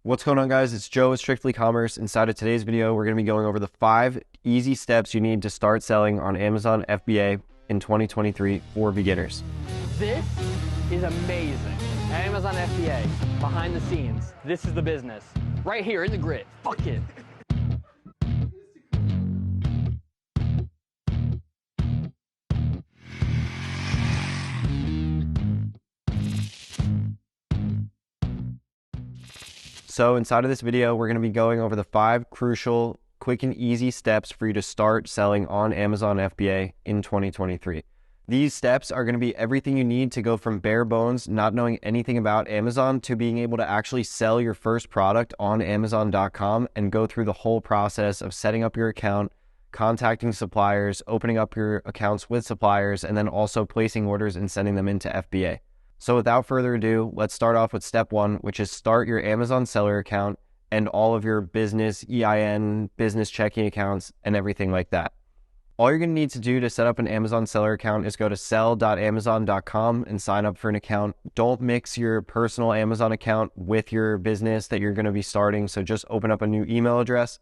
What's going on, guys? It's Joe with Strictly Commerce. Inside of today's video, we're going to be going over the 5 easy steps you need to start selling on Amazon FBA in 2023 for beginners. This is amazing. Amazon FBA, behind the scenes. This is the business. Right here in the grid. Fuck it. So inside of this video, we're going to be going over the 5 crucial, quick and easy steps for you to start selling on Amazon FBA in 2023. These steps are going to be everything you need to go from bare bones, not knowing anything about Amazon, to being able to actually sell your first product on Amazon.com and go through the whole process of setting up your account, contacting suppliers, opening up your accounts with suppliers, and then also placing orders and sending them into FBA. So without further ado, let's start off with step 1, which is start your Amazon seller account and all of your business EIN, business checking accounts, and everything like that. All you're going to need to do to set up an Amazon seller account is go to sell.amazon.com and sign up for an account. Don't mix your personal Amazon account with your business that you're going to be starting, so just open up a new email address.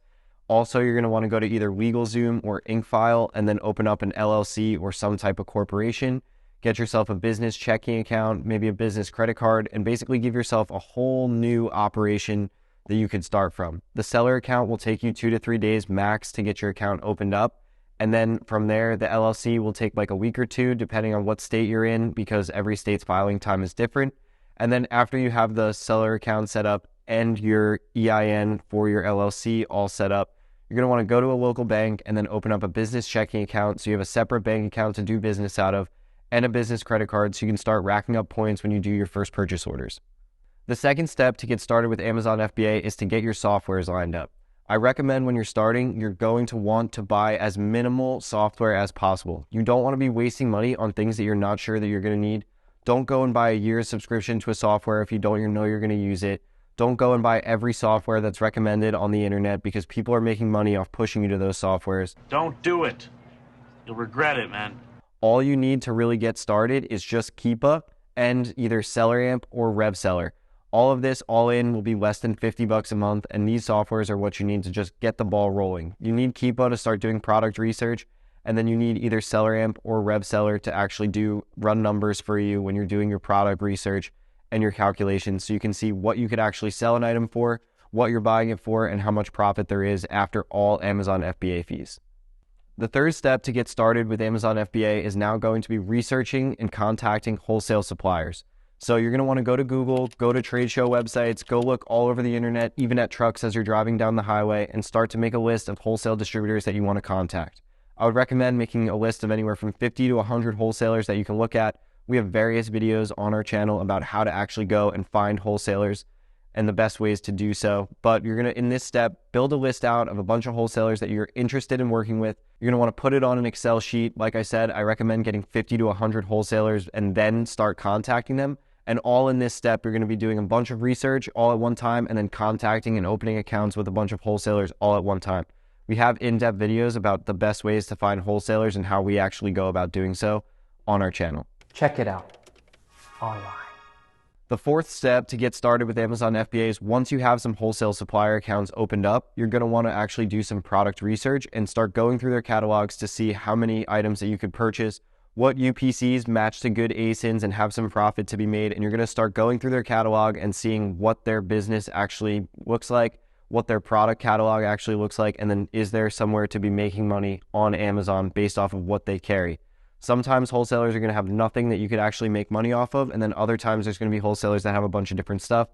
Also, you're going to want to go to either LegalZoom or InkFile and then open up an LLC or some type of corporation. Get yourself a business checking account, maybe a business credit card, and basically give yourself a whole new operation that you could start from. The seller account will take you 2 to 3 days max to get your account opened up. And then from there, the LLC will take like a week or 2, depending on what state you're in, because every state's filing time is different. And then after you have the seller account set up and your EIN for your LLC all set up, you're going to want to go to a local bank and then open up a business checking account so you have a separate bank account to do business out of, and a business credit card so you can start racking up points when you do your first purchase orders. The second step to get started with Amazon FBA is to get your softwares lined up. I recommend when you're starting, you're going to want to buy as minimal software as possible. You don't want to be wasting money on things that you're not sure that you're going to need. Don't go and buy a year's subscription to a software if you don't know you're going to use it. Don't go and buy every software that's recommended on the internet because people are making money off pushing you to those softwares. Don't do it. You'll regret it, man. All you need to really get started is just Keepa and either SellerAmp or FBASeller. All of this all in will be less than $50 a month, and these softwares are what you need to just get the ball rolling. You need Keepa to start doing product research, and then you need either SellerAmp or FBASeller to actually run numbers for you when you're doing your product research and your calculations, so you can see what you could actually sell an item for, what you're buying it for, and how much profit there is after all Amazon FBA fees. The third step to get started with Amazon FBA is now going to be researching and contacting wholesale suppliers. So you're going to want to go to Google, go to trade show websites, go look all over the internet, even at trucks as you're driving down the highway, and start to make a list of wholesale distributors that you want to contact. I would recommend making a list of anywhere from 50 to 100 wholesalers that you can look at. We have various videos on our channel about how to actually go and find wholesalers and the best ways to do so. But you're going to, in this step, build a list out of a bunch of wholesalers that you're interested in working with. You're going to want to put it on an Excel sheet. Like I said, I recommend getting 50 to 100 wholesalers and then start contacting them. And all in this step, you're going to be doing a bunch of research all at one time and then contacting and opening accounts with a bunch of wholesalers all at one time. We have in-depth videos about the best ways to find wholesalers and how we actually go about doing so on our channel. Check it out online. The fourth step to get started with Amazon FBA is once you have some wholesale supplier accounts opened up, you're going to want to actually do some product research and start going through their catalogs to see how many items that you could purchase, what UPCs match to good ASINs and have some profit to be made. And you're going to start going through their catalog and seeing what their business actually looks like, what their product catalog actually looks like, and then is there somewhere to be making money on Amazon based off of what they carry. Sometimes wholesalers are going to have nothing that you could actually make money off of, and then other times there's going to be wholesalers that have a bunch of different stuff.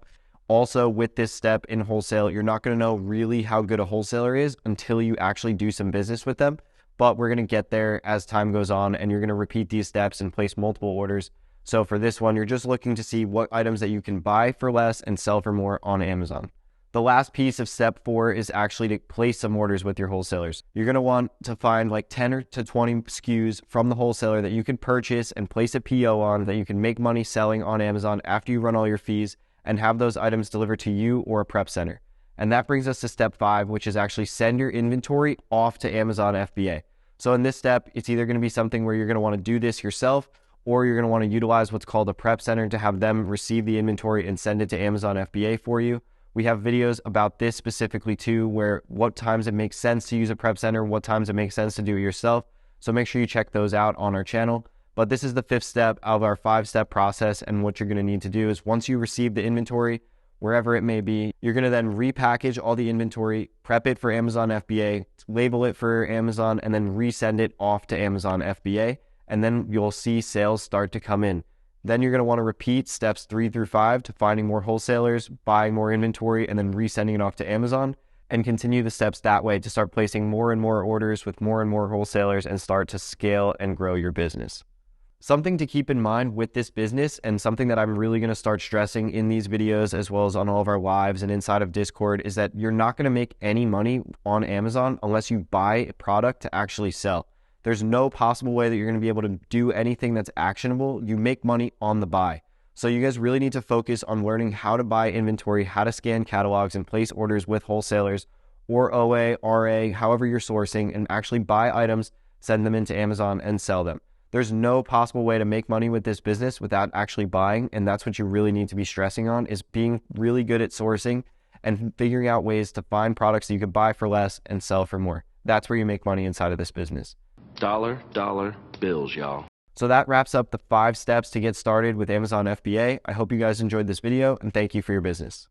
Also, with this step in wholesale, you're not going to know really how good a wholesaler is until you actually do some business with them, but we're going to get there as time goes on, and you're going to repeat these steps and place multiple orders. So for this one, you're just looking to see what items that you can buy for less and sell for more on Amazon. The last piece of step 4 is actually to place some orders with your wholesalers. You're going to want to find like 10 or to 20 SKUs from the wholesaler that you can purchase and place a PO on that you can make money selling on Amazon after you run all your fees and have those items delivered to you or a prep center. And that brings us to step 5, which is actually send your inventory off to Amazon FBA. So in this step, it's either going to be something where you're going to want to do this yourself, or you're going to want to utilize what's called a prep center to have them receive the inventory and send it to Amazon FBA for you. We have videos about this specifically too, where what times it makes sense to use a prep center, what times it makes sense to do it yourself. So make sure you check those out on our channel. But this is the 5th step of our 5-step process. And what you're going to need to do is once you receive the inventory, wherever it may be, you're going to then repackage all the inventory, prep it for Amazon FBA, label it for Amazon, and then resend it off to Amazon FBA. And then you'll see sales start to come in. Then you're going to want to repeat steps 3 through 5 to finding more wholesalers, buying more inventory, and then resending it off to Amazon, and continue the steps that way to start placing more and more orders with more and more wholesalers and start to scale and grow your business. Something to keep in mind with this business, and something that I'm really going to start stressing in these videos as well as on all of our lives and inside of Discord, is that you're not going to make any money on Amazon unless you buy a product to actually sell. There's no possible way that you're going to be able to do anything that's actionable. You make money on the buy. So you guys really need to focus on learning how to buy inventory, how to scan catalogs and place orders with wholesalers or OA, RA, however you're sourcing, and actually buy items, send them into Amazon and sell them. There's no possible way to make money with this business without actually buying. And that's what you really need to be stressing on, is being really good at sourcing and figuring out ways to find products that you can buy for less and sell for more. That's where you make money inside of this business. Dollar bills, y'all. So that wraps up the 5 steps to get started with Amazon FBA. I hope you guys enjoyed this video, and thank you for your business.